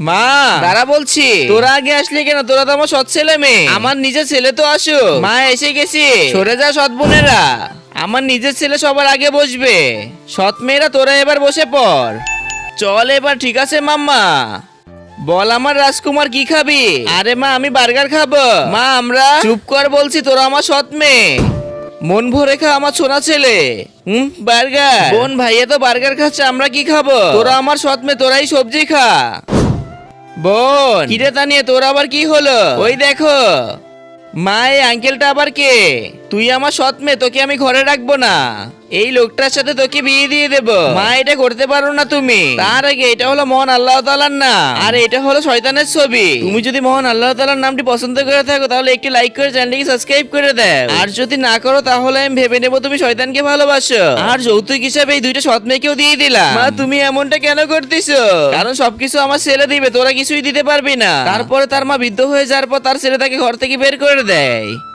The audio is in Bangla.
মা দাঁড়া বলছি, তোরা আগে আসলি কেন? তোরা তো আমার সৎ ছেলে মেয়ে, আমার নিজের ছেলে তো আসো। মা এসে গেছি, সরে যা সৎ বোনেরা, আমার নিজের ছেলে সবার আগে বসবে। সৎ মেয়েরা তোরা এবার বসে পড়। চল এবার, ঠিক আছে মাম্মা? বল আমার রাজকুমার কি খাবি? আরে মা আমি বার্গার খাবো। মা আমরা চুপ কর বলছি, তোরা আমার সৎ মেয়ে, মন ভরে খা আমার সোনা ছেলে। বার্গার? বোন ভাইয়া তো বার্গার খাচ্ছে, আমরা কি খাবো? তোরা আমার সৎ মেয়ে, তোরাই সবজি খা। বোন কিরে তানিয়ে, তোর আবার কি হলো? ওই দেখো মা, এই আঙ্কেলটা আবার কে? তুই আমার সৎ মেয়ে, তোকে আমি ঘরে রাখবো না, এই লোকটার সাথে তোকে বিয়ে দিয়ে দেব। মা এটা করতে পারো না তুমি। তার আগে এটা হলো মহান আল্লাহ তাআলার নাম, আর এটা হলো শয়তানের ছবি। তুমি যদি মহান আল্লাহ তাআলার নামটি পছন্দ করে থাকো তাহলে একটি লাইক করে চ্যানেলটিকে সাবস্ক্রাইব করে দাও, আর যদি না করো তাহলে আমি ভেবে নেবো তুমি শয়তানকে ভালোবাসো। আর যৌতুক হিসাবে এই দুইটা সৎ মেয়েকেও দিয়ে দিলাম। মা তুমি এমনটা কেন করতেছো? কারণ সবকিছু আমার ছেলে দিবে, তোরা কিছুই দিতে পারবি না। তারপরে তার মা বৃদ্ধ হয়ে যাওয়ার পর তার ছেলে তাকে ঘর থেকে বের করে দেয়।